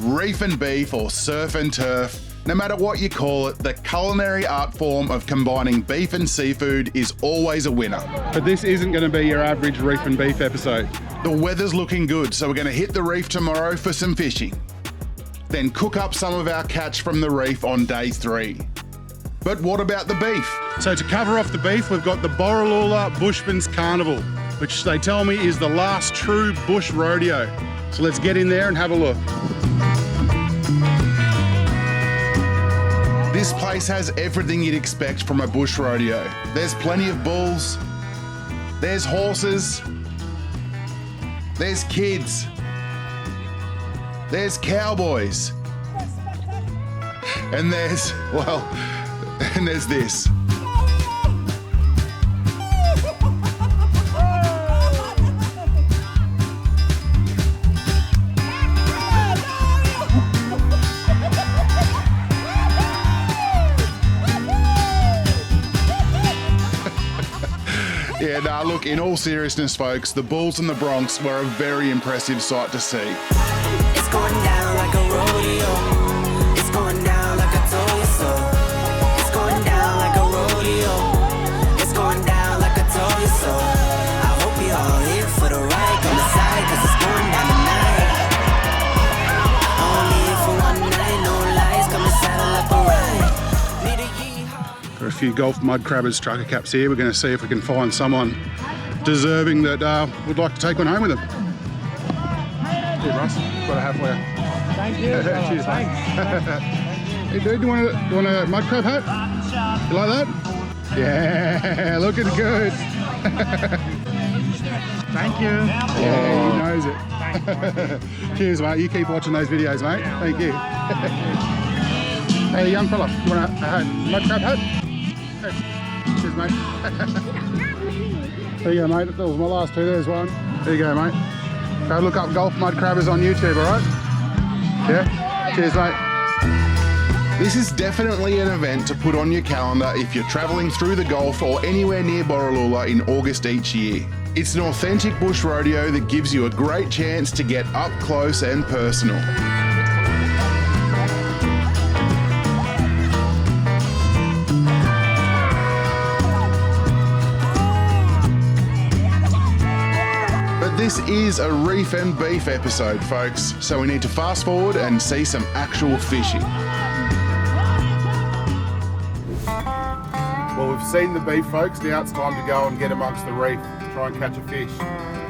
Reef and beef or surf and turf, no matter what you call it, the culinary art form of combining beef and seafood is always a winner. But this isn't going to be your average reef and beef episode. The weather's looking good, so we're going to hit the reef tomorrow for some fishing. Then cook up some of our catch from the reef on day 3. But what about the beef? So to cover off the beef, we've got the Borroloola Bushman's Carnival, which they tell me is the last true bush rodeo. So let's get in there and have a look. This place has everything you'd expect from a bush rodeo. There's plenty of bulls, there's horses, there's kids, there's cowboys, and there's this. Yeah, nah, look, in all seriousness, folks, the bulls and the broncs were a very impressive sight to see. It's going down like a rodeo. It's going down like I told you so. It's going down like a rodeo. It's going down like I told you so. I hope you all here for the ride. Come aside, cause it's going down tonight. Only here for one night, no lies. Come and saddle up a ride. Need a yeehaw. Got a few golf mud crabbers trucker caps here. We're going to see if we can find someone deserving that would like to take one home with them. Here, Russ, got a hat for you. Thank you. Cheers, mate. Hey, dude, do you want a mud crab hat? You like that? Yeah, looking good. Thank you. Yeah, he knows it. Cheers, mate. You keep watching those videos, mate. Thank you. Hey, young fella, you want a hat? Mud crab hat? Hey. Cheers, mate. There you go, mate. That was my last two. There's one. There you go, mate. Go look up golf mud crabbers on YouTube, all right? Yeah? Cheers, mate. This is definitely an event to put on your calendar if you're travelling through the Gulf or anywhere near Borroloola in August each year. It's an authentic bush rodeo that gives you a great chance to get up close and personal. This is a reef and beef episode, folks, so we need to fast forward and see some actual fishing. Well, we've seen the beef, folks. Now it's time to go and get amongst the reef, try and catch a fish.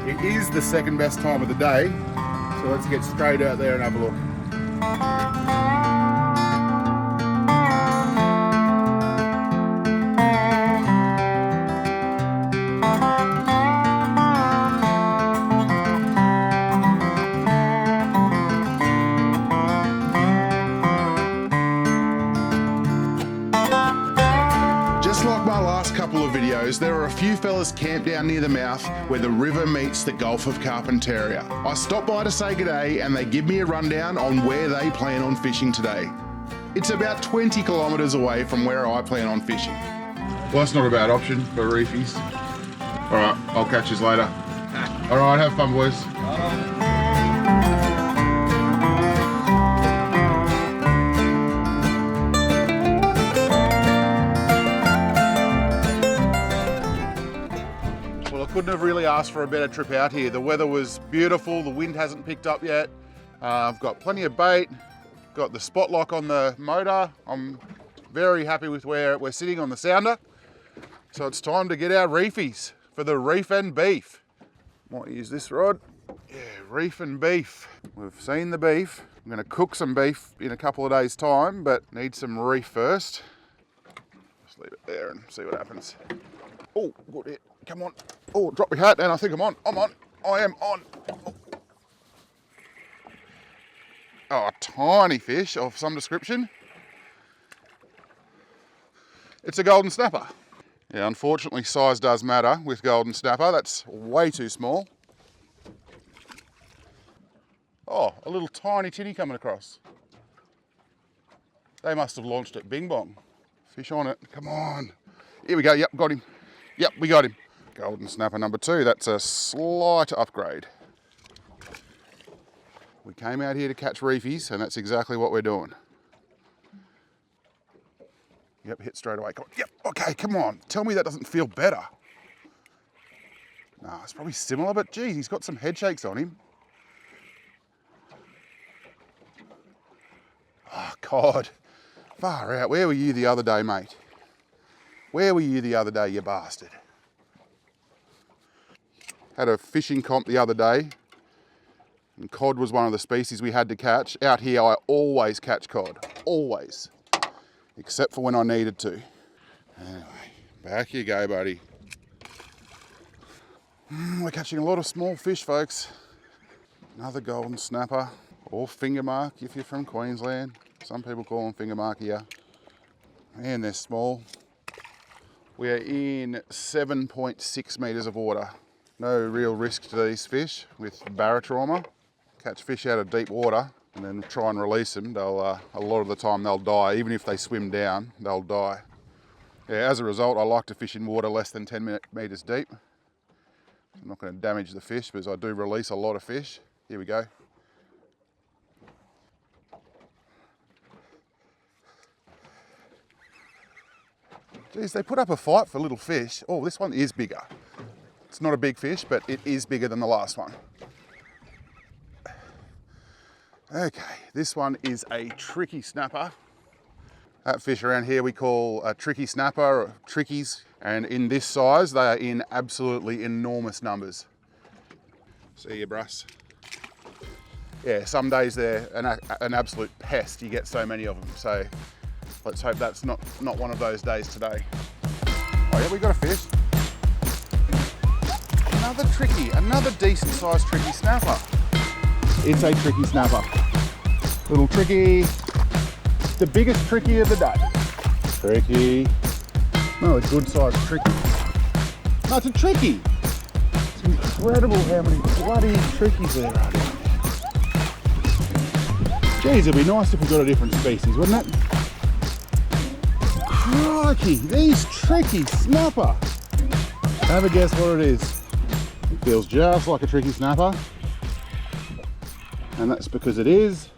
It is the second best time of the day, so let's get straight out there and have a look. Couple of videos, there are a few fellas camped down near the mouth where the river meets the Gulf of Carpentaria. I stopped by to say g'day and they give me a rundown on where they plan on fishing today. It's about 20 kilometres away from where I plan on fishing. Well, that's not a bad option for reefies. All right, I'll catch you later. All right, have fun, boys. Couldn't have really asked for a better trip out here. The weather was beautiful, the wind hasn't picked up yet. I've got plenty of bait, got the spot lock on the motor. I'm very happy with where we're sitting on the sounder. So it's time to get our reefies for the reef and beef. Might use this rod. Yeah, reef and beef. We've seen the beef. I'm gonna cook some beef in a couple of days' time, but need some reef first. Just leave it there and see what happens. Oh, good hit. Come on. Oh, drop my hat and I think I'm on. I'm on. I am on. Oh, a tiny fish of some description. It's a golden snapper. Yeah, unfortunately size does matter with golden snapper. That's way too small. Oh, a little tiny tinny coming across. They must have launched it. Bing bong. Fish on it. Come on. Here we go. Yep, got him. Yep, we got him. Golden snapper number 2. That's a slight upgrade. We came out here to catch reefies, and that's exactly what we're doing. Yep, hit straight away. Come on. Yep, okay, come on. Tell me that doesn't feel better. No, it's probably similar, but geez, he's got some head shakes on him. Oh, God. Far out. Where were you the other day, mate? Where were you the other day, you bastard? Had a fishing comp the other day, and cod was one of the species we had to catch. Out here, I always catch cod. Always. Except for when I needed to. Anyway, back you go, buddy. We're catching a lot of small fish, folks. Another golden snapper, or finger mark if you're from Queensland. Some people call them finger mark here. Man, they're small. We are in 7.6 metres of water. No real risk to these fish with barotrauma. Catch fish out of deep water and then try and release them. They'll, a lot of the time they'll die. Even if they swim down, they'll die. Yeah, as a result, I like to fish in water less than 10 metres deep. I'm not going to damage the fish because I do release a lot of fish. Here we go. Geez, they put up a fight for little fish. Oh, this one is bigger. It's not a big fish, but it is bigger than the last one. Okay, this one is a tricky snapper. That fish around here we call a tricky snapper, or trickies. And in this size, they are in absolutely enormous numbers. See you, Bruss. Yeah, some days they're an absolute pest. You get so many of them. So let's hope that's not one of those days today. Oh yeah, we got a fish. Another tricky, another decent sized tricky snapper. It's a tricky snapper. Little tricky. The biggest tricky of the day. Tricky. No, a good sized tricky. No, it's a tricky. It's incredible how many bloody trickies there are. Geez, it'd be nice if we got a different species, wouldn't it? Crikey, these tricky snapper. Have a guess what it is. It feels just like a tricky snapper. And that's because it is.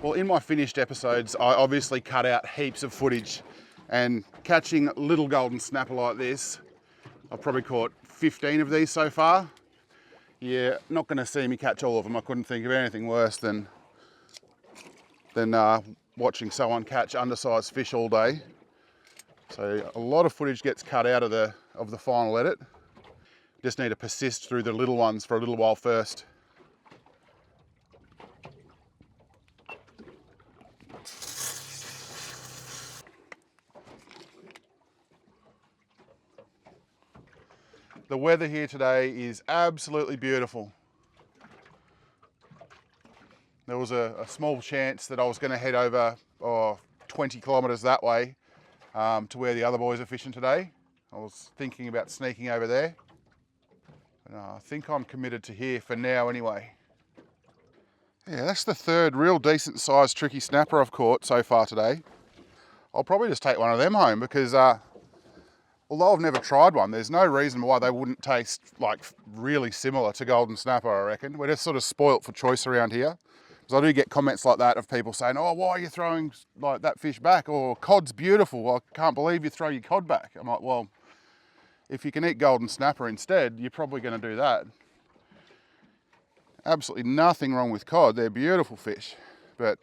Well, in my finished episodes, I obviously cut out heaps of footage, and catching little golden snapper like this, I've probably caught 15 of these so far. You're not going to see me catch all of them. I couldn't think of anything worse than watching someone catch undersized fish all day. So a lot of footage gets cut out of the final edit. Just need to persist through the little ones for a little while first. The weather here today is absolutely beautiful. There was a small chance that I was going to head over 20 kilometres that way to where the other boys are fishing today. I was thinking about sneaking over there. But, I think I'm committed to here for now anyway. Yeah, that's the third real decent sized tricky snapper I've caught so far today. I'll probably just take one of them home because although I've never tried one, there's no reason why they wouldn't taste like really similar to golden snapper, I reckon. We're just sort of spoilt for choice around here. Because I do get comments like that of people saying, oh, why are you throwing like that fish back? Or cod's beautiful, I can't believe you throw your cod back. I'm like, well, if you can eat golden snapper instead, you're probably going to do that. Absolutely nothing wrong with cod, they're beautiful fish. But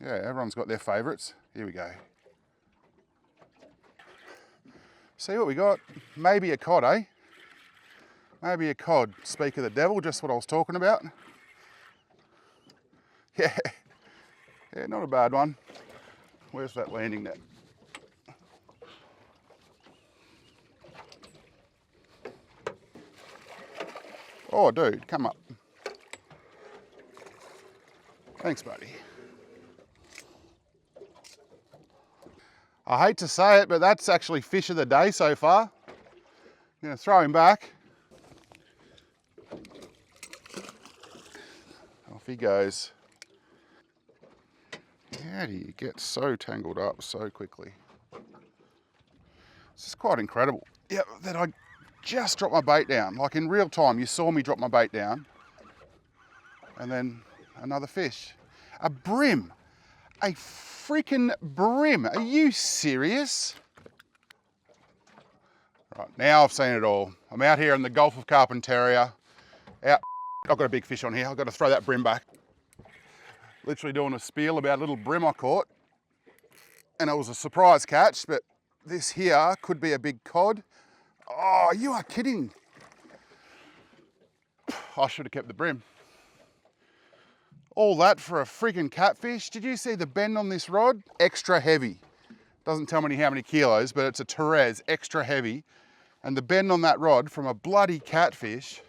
yeah, everyone's got their favourites. Here we go. See what we got? Maybe a cod, eh? Maybe a cod. Speak of the devil, just what I was talking about. Yeah, not a bad one. Where's that landing net? Oh, dude, come up. Thanks, buddy. I hate to say it, but that's actually fish of the day so far. I'm going to throw him back. Off he goes. How do you get so tangled up so quickly? This is quite incredible. Yeah, that I just dropped my bait down. Like in real time, you saw me drop my bait down. And then another fish. A brim. A freaking brim. Are you serious? Right, now I've seen it all. I'm out here in the Gulf of Carpentaria. I've got a big fish on here. I've got to throw that brim back. Literally doing a spiel about a little brim I caught. And it was a surprise catch, but this here could be a big cod. Oh, you are kidding. I should have kept the brim. All that for a freaking catfish. Did you see the bend on this rod? Extra heavy. Doesn't tell me how many kilos, but it's a Therese, extra heavy. And the bend on that rod from a bloody catfish.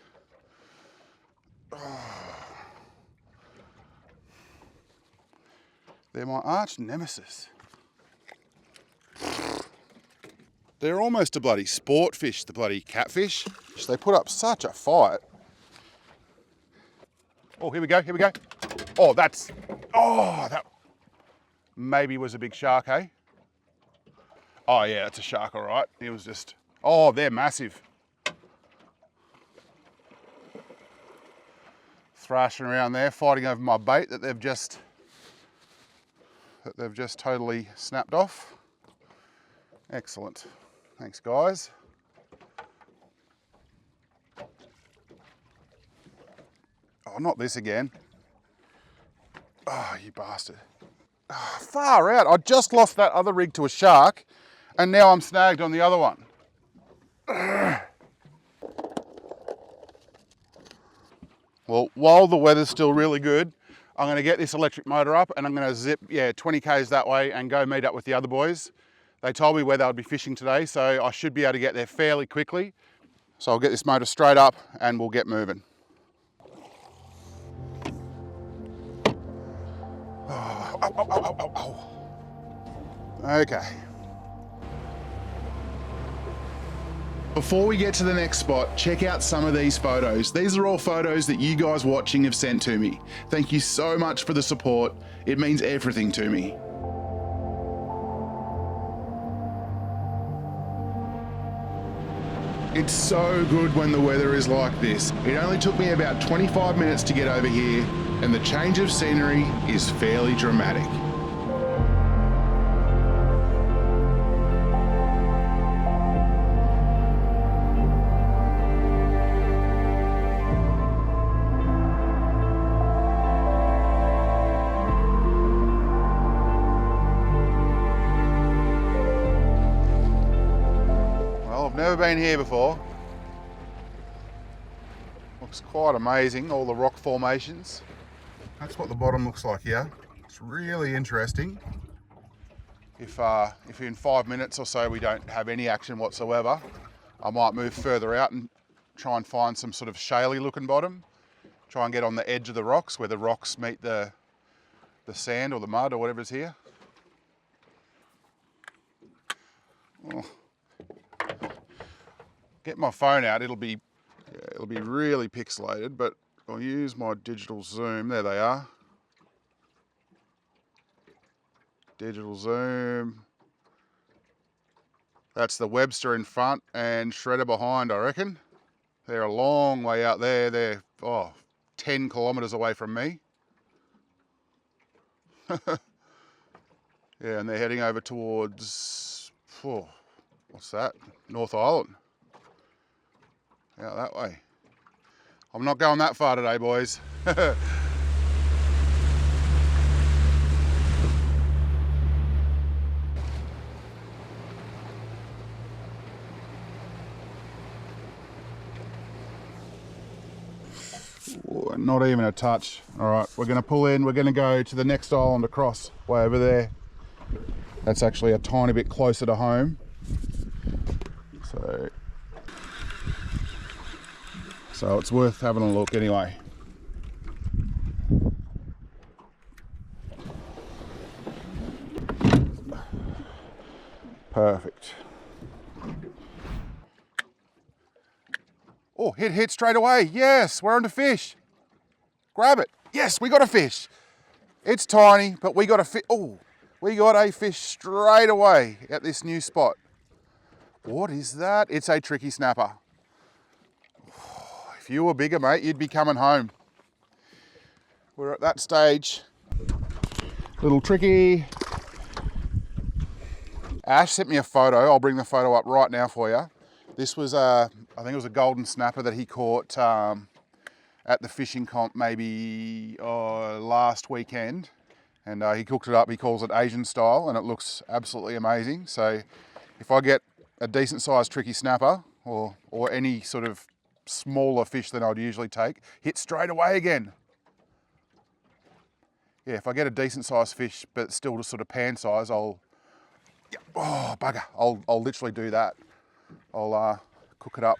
Oh. They're my arch nemesis. They're almost a bloody sport fish, the bloody catfish. They put up such a fight. Oh, here we go, here we go. Oh, that maybe was a big shark, eh? Oh yeah, it's a shark, all right. It was just, oh, they're massive. Thrashing around there, fighting over my bait that they've just totally snapped off. Excellent. Thanks, guys. Oh, not this again. Oh, you bastard. Oh, far out. I just lost that other rig to a shark, and now I'm snagged on the other one. Well, while the weather's still really good, I'm going to get this electric motor up and I'm going to zip, 20 k's that way and go meet up with the other boys. They told me where they would be fishing today, so I should be able to get there fairly quickly. So I'll get this motor straight up and we'll get moving. Oh. Okay. Before we get to the next spot, check out some of these photos. These are all photos that you guys watching have sent to me. Thank you so much for the support. It means everything to me. It's so good when the weather is like this. It only took me about 25 minutes to get over here, and the change of scenery is fairly dramatic. Never been here before. Looks quite amazing, all the rock formations. That's what the bottom looks like here. It's really interesting. If in 5 minutes or so we don't have any action whatsoever, I might move further out and try and find some sort of shaly looking bottom. Try and get on the edge of the rocks where the rocks meet the sand or the mud or whatever's here. Oh. Get my phone out, it'll be really pixelated, but I'll use my digital zoom. There they are. Digital zoom. That's the Webster in front and Shredder behind, I reckon. They're a long way out there. They're 10 kilometers away from me. Yeah, and they're heading over towards, what's that? North Island. Out that way. I'm not going that far today, boys. Ooh, not even a touch. All right, we're going to pull in. We're going to go to the next island across, way over there. That's actually a tiny bit closer to home. So it's worth having a look anyway. Perfect. Oh, hit straight away. Yes, we're on to fish. Grab it. Yes, we got a fish. It's tiny, but we got a fish. Oh, we got a fish straight away at this new spot. What is that? It's a tricky snapper. If you were bigger, mate, you'd be coming home. We're at that stage. Little tricky. Ash sent me a photo. I'll bring the photo up right now for you. This was I think it was a golden snapper that he caught at the fishing comp maybe last weekend. And he cooked it up, he calls it Asian style, and it looks absolutely amazing. So if I get a decent sized tricky snapper or any sort of smaller fish than I'd usually take, hit straight away again. Yeah, if I get a decent sized fish, but still just sort of pan size, I'll literally do that. I'll cook it up.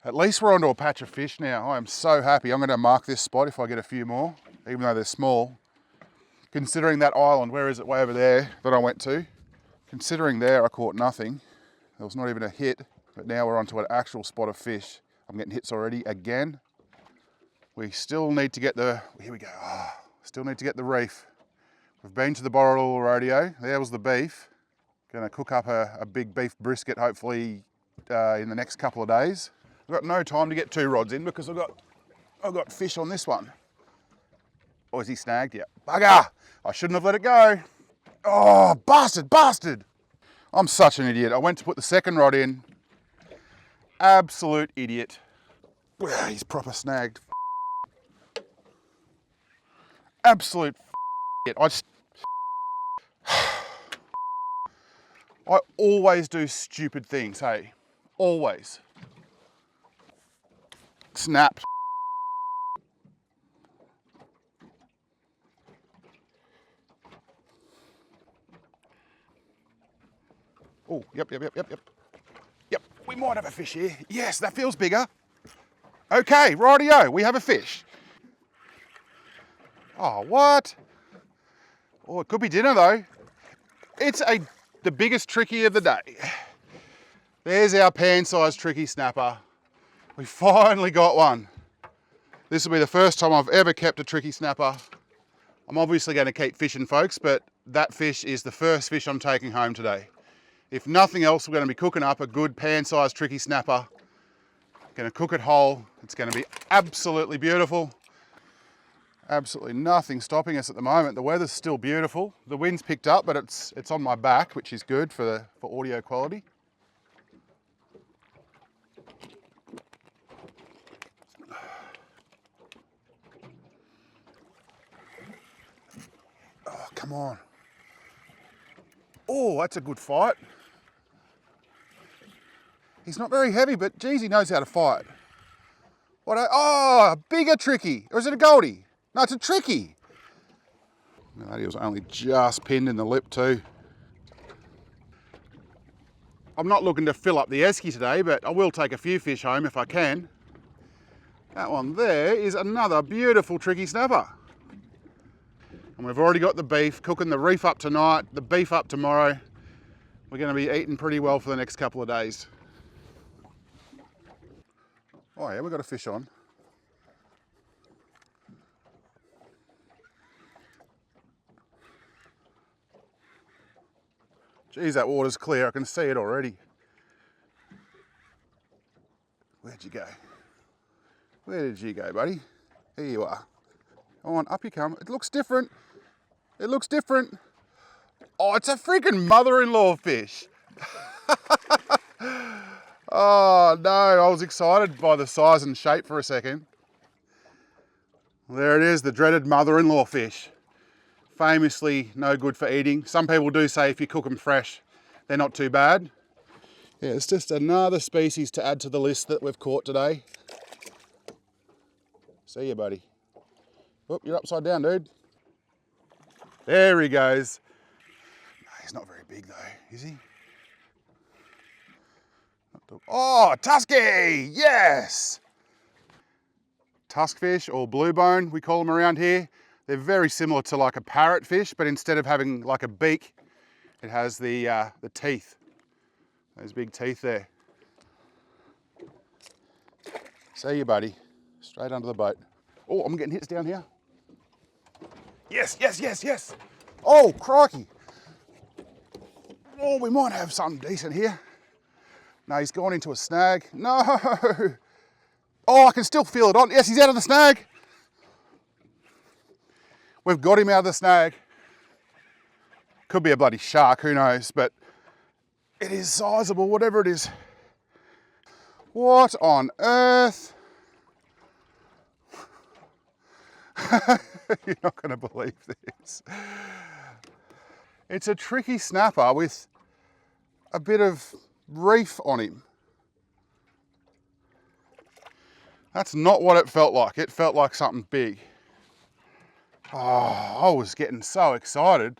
At least we're onto a patch of fish now. I am so happy. I'm gonna mark this spot if I get a few more, even though they're small. Considering that island, where is it, way over there that I went to? Considering there I caught nothing. There was not even a hit, but now we're onto an actual spot of fish. I'm getting hits already again. We still need to get here we go. Still need to get the reef. We've been to the Borroloola Rodeo. There was the beef. Gonna cook up a big beef brisket hopefully in the next couple of days. I've got no time to get 2 rods in because I've got fish on this one. Or is he snagged yet? Bugger! I shouldn't have let it go. Oh, bastard! I'm such an idiot. I went to put the second rod in. Absolute idiot. He's proper snagged. Absolute idiot. I always do stupid things, hey? Always. Snapped. Oh, yep. Yep, we might have a fish here. Yes, that feels bigger. Okay, rightio, we have a fish. Oh, what? Oh, it could be dinner though. It's the biggest tricky of the day. There's our pan-sized tricky snapper. We finally got one. This will be the first time I've ever kept a tricky snapper. I'm obviously going to keep fishing, folks, but that fish is the first fish I'm taking home today. If nothing else, we're going to be cooking up a good pan-sized tricky snapper. Going to cook it whole. It's going to be absolutely beautiful. Absolutely nothing stopping us at the moment. The weather's still beautiful. The wind's picked up, but it's on my back, which is good for audio quality. Oh, come on. Oh, that's a good fight. He's not very heavy, but geez, he knows how to fight. A bigger tricky. Or is it a goldie? No, it's a tricky. No, he was only just pinned in the lip too. I'm not looking to fill up the esky today, but I will take a few fish home if I can. That one there is another beautiful tricky snapper. And we've already got the beef, cooking the reef up tonight, the beef up tomorrow. We're going to be eating pretty well for the next couple of days. Oh yeah, we've got a fish on. Geez, that water's clear. I can see it already. Where'd you go? Where did you go, buddy? Here you are. Come on, up you come. It looks different. It looks different. Oh, it's a freaking mother-in-law fish. Oh no, I was excited by the size and shape for a second. There it is, the dreaded mother-in-law fish. Famously no good for eating. Some people do say if you cook them fresh, they're not too bad. Yeah, it's just another species to add to the list that we've caught today. See you, buddy. Oh, you're upside down, dude. There he goes. No, he's not very big though, is he? Oh, tusky, yes! Tuskfish or blue bone, we call them around here. They're very similar to like a parrotfish, but instead of having like a beak, it has the teeth. Those big teeth there. See you, buddy. Straight under the boat. Oh, I'm getting hits down here. Yes, yes, yes, yes. Oh, crikey. Oh, we might have something decent here. No, he's gone into a snag. No! Oh, I can still feel it on. Yes, he's out of the snag. We've got him out of the snag. Could be a bloody shark, who knows, but it is sizable, whatever it is. What on earth? You're not going to believe this. It's a tricky snapper with a bit of reef on him. That's not what it felt like. It felt like something big. Oh, I was getting so excited.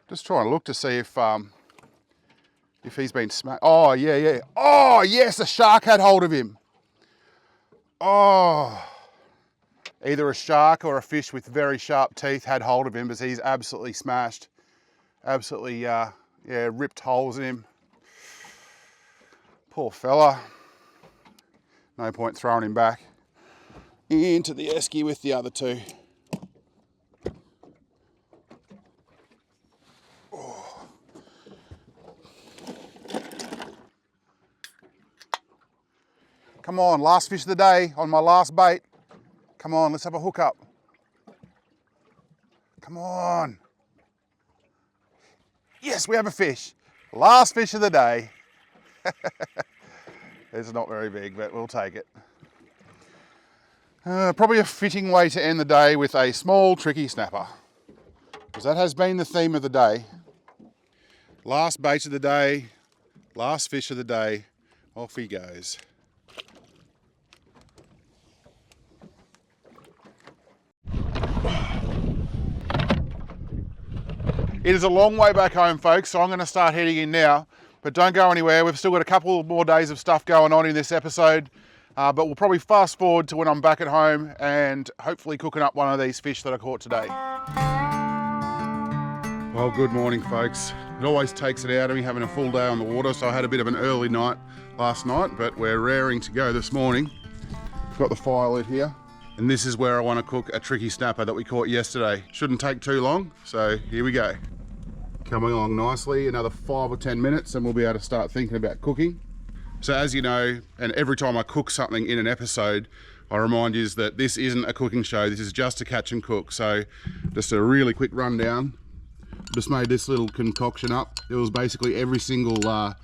Just trying to look to see if he's been smacked. Oh, yeah. Oh, yes, a shark had hold of him. Oh, either a shark or a fish with very sharp teeth had hold of him, because he's absolutely smashed. Absolutely, ripped holes in him. Poor fella. No point throwing him back into the esky with the other two. Oh. Come on, last fish of the day on my last bait. Come on, let's have a hook up. Come on. Yes, we have a fish. Last fish of the day. It's not very big, but we'll take it. Probably a fitting way to end the day with a small, tricky snapper, because that has been the theme of the day. Last bait of the day, last fish of the day, off he goes. It is a long way back home, folks, so I'm going to start heading in now. But don't go anywhere. We've still got a couple more days of stuff going on in this episode. But we'll probably fast forward to when I'm back at home and hopefully cooking up one of these fish that I caught today. Well, good morning, folks. It always takes it out of me having a full day on the water, so I had a bit of an early night last night, but we're raring to go this morning. Got the fire lit here. And this is where I want to cook a tricky snapper that we caught yesterday. Shouldn't take too long, so here we go. Coming along nicely, another 5 or 10 minutes and we'll be able to start thinking about cooking. So as you know, and every time I cook something in an episode, I remind you that this isn't a cooking show, this is just a catch and cook. So just a really quick rundown. Just made this little concoction up. It was basically every single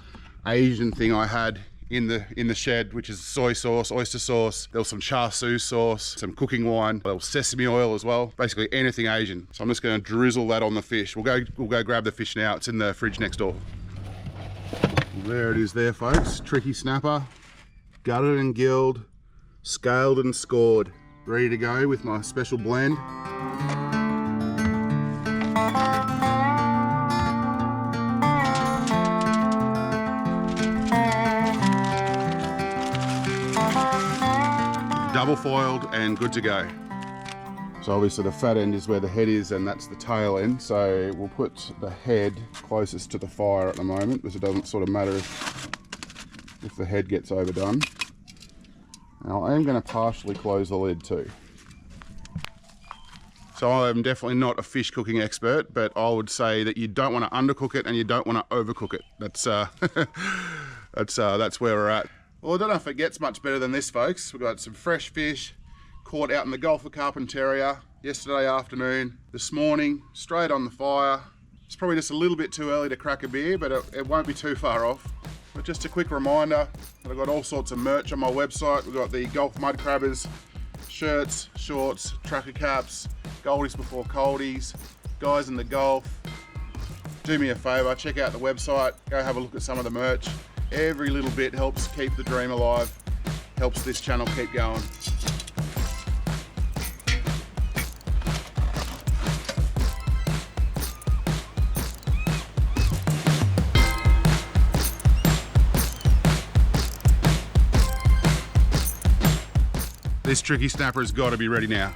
Asian thing I had in the shed, which is soy sauce, oyster sauce, there was some char siu sauce, some cooking wine, there was sesame oil as well, basically anything Asian. So I'm just going to drizzle that on the fish. We'll go grab the fish now. It's in the fridge next door. There it is there, folks. Tricky snapper, gutted and gilled, scaled and scored. Ready to go with my special blend. Double foiled and good to go. So obviously the fat end is where the head is and that's the tail end. So we'll put the head closest to the fire at the moment, because it doesn't sort of matter if the head gets overdone. Now I am going to partially close the lid too. So I'm definitely not a fish cooking expert, but I would say that you don't want to undercook it and you don't want to overcook it. That's where we're at. Well, I don't know if it gets much better than this, folks. We've got some fresh fish caught out in the Gulf of Carpentaria yesterday afternoon. This morning, straight on the fire. It's probably just a little bit too early to crack a beer, but it won't be too far off. But just a quick reminder that I've got all sorts of merch on my website. We've got the Gulf Mud Crabbers, shirts, shorts, tracker caps, goldies before coldies, guys in the Gulf. Do me a favour, check out the website, go have a look at some of the merch. Every little bit helps keep the dream alive, helps this channel keep going. This tricky snapper has got to be ready now.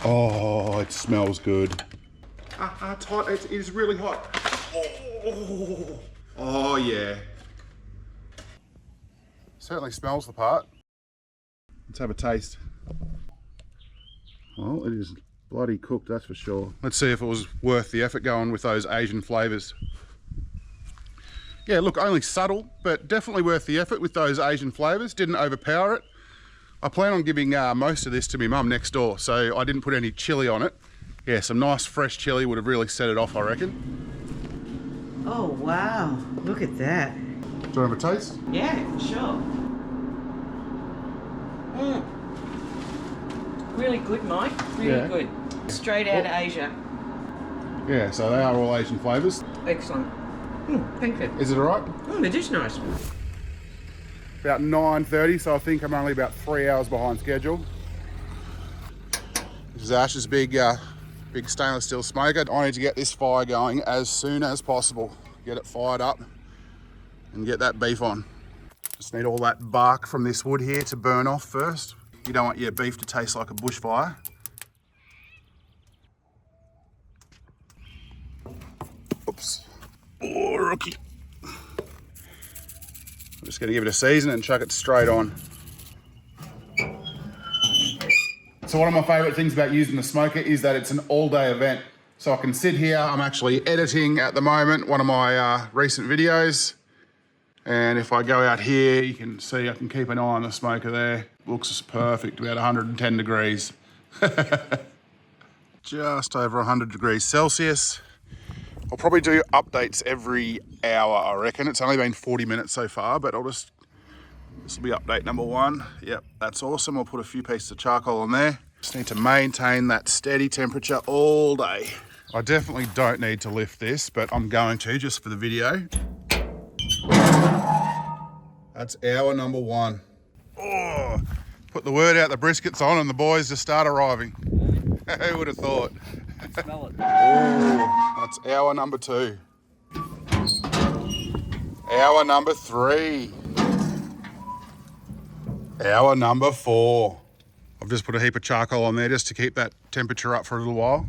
Oh, it smells good. It is really hot. Oh yeah. Certainly smells the part. Let's have a taste. Well, it is Bloody cooked, that's for sure. Let's see if it was worth the effort going with those Asian flavours. Yeah, look, only subtle, but definitely worth the effort with those Asian flavours. Didn't overpower it. I plan on giving most of this to my mum next door, so I didn't put any chilli on it. Yeah, some nice fresh chilli would have really set it off, I reckon. Oh, wow. Look at that. Do you want to have a taste? Yeah, sure. Really good, Mike. Really good. Straight out of Asia. Yeah, so they are all Asian flavours. Excellent. Thank you. Is it alright? They're just nice. About 9:30, so I think I'm only about 3 hours behind schedule. This is Ash's big stainless steel smoker. I need to get this fire going as soon as possible. Get it fired up and get that beef on. Just need all that bark from this wood here to burn off first. You don't want your beef to taste like a bushfire. Oops. Oh, rookie. I'm just gonna give it a season and chuck it straight on. So one of my favorite things about using the smoker is that it's an all-day event. So I can sit here, I'm actually editing at the moment one of my recent videos. And if I go out here, you can see I can keep an eye on the smoker there. Looks perfect, about 110 degrees. Just over 100 degrees Celsius. I'll probably do updates every hour, I reckon. It's only been 40 minutes so far, but this will be update number 1. Yep, that's awesome. I'll put a few pieces of charcoal on there. Just need to maintain that steady temperature all day. I definitely don't need to lift this, but I'm going to just for the video. That's hour number 1. Oh, put the word out, the brisket's on and the boys just start arriving. Who would have thought? Smell it. Oh, that's hour number 2. Hour number 3. Hour number 4. I've just put a heap of charcoal on there just to keep that temperature up for a little while.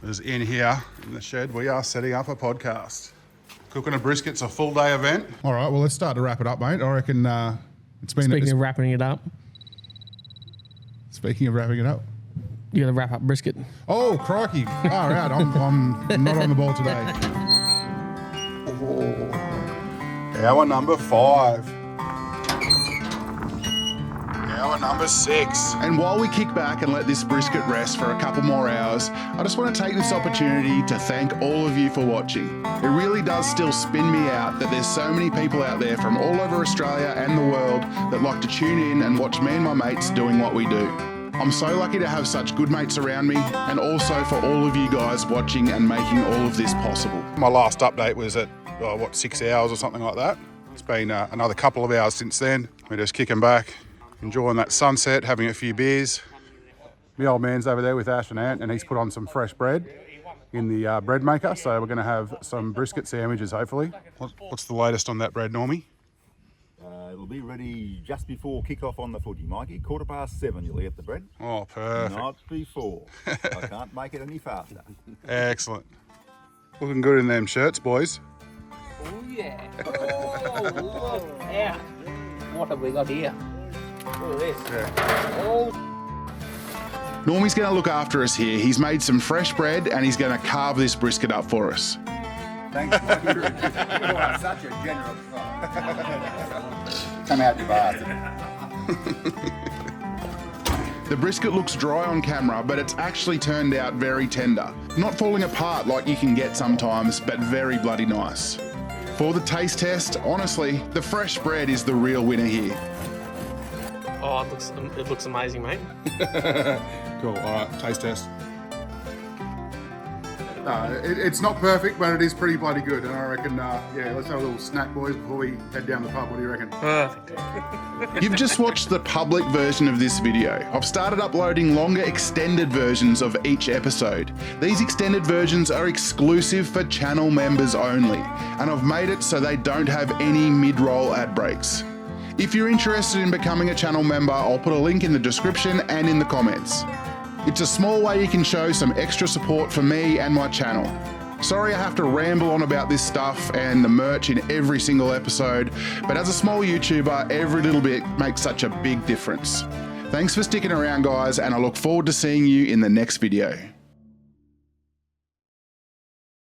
Because in here, in the shed, we are setting up a podcast. Cooking a brisket's a full day event. All right, well, let's start to wrap it up, mate. I reckon it's been... Speaking of wrapping it up, Speaking of wrapping it up. you got to wrap up brisket. Oh, crikey. All right, I'm not on the ball today. Oh. Hour number 5. Hour number 6. And while we kick back and let this brisket rest for a couple more hours, I just want to take this opportunity to thank all of you for watching. It really does still spin me out that there's so many people out there from all over Australia and the world that like to tune in and watch me and my mates doing what we do. I'm so lucky to have such good mates around me, and also for all of you guys watching and making all of this possible. My last update was at, 6 hours or something like that. It's been another couple of hours since then. We're just kicking back, enjoying that sunset, having a few beers. My old man's over there with Ash and Ant, and he's put on some fresh bread in the bread maker, so we're going to have some brisket sandwiches, hopefully. What's the latest on that bread, Normie? It'll be ready just before kick-off on the footy, Mikey. 7:15, you'll get the bread. Oh, perfect. Not before. I can't make it any faster. Excellent. Looking good in them shirts, boys. Oh, yeah. Oh, look out. What have we got here? Look at this. Yeah. Oh, Normie's going to look after us here. He's made some fresh bread and he's going to carve this brisket up for us. Thanks, Mikey. You are such a generous fellow. Come out, you bastard. The brisket looks dry on camera, but it's actually turned out very tender. Not falling apart like you can get sometimes, but very bloody nice. For the taste test, honestly, the fresh bread is the real winner here. oh, it looks amazing, mate. Cool, all right, taste test. It's not perfect, but it is pretty bloody good. And I reckon, let's have a little snack, boys, before we head down the pub. What do you reckon? Perfect. You've just watched the public version of this video. I've started uploading longer extended versions of each episode. These extended versions are exclusive for channel members only, and I've made it so they don't have any mid-roll ad breaks. If you're interested in becoming a channel member, I'll put a link in the description and in the comments. It's a small way you can show some extra support for me and my channel. Sorry I have to ramble on about this stuff and the merch in every single episode, but as a small YouTuber, every little bit makes such a big difference. Thanks for sticking around, guys, and I look forward to seeing you in the next video.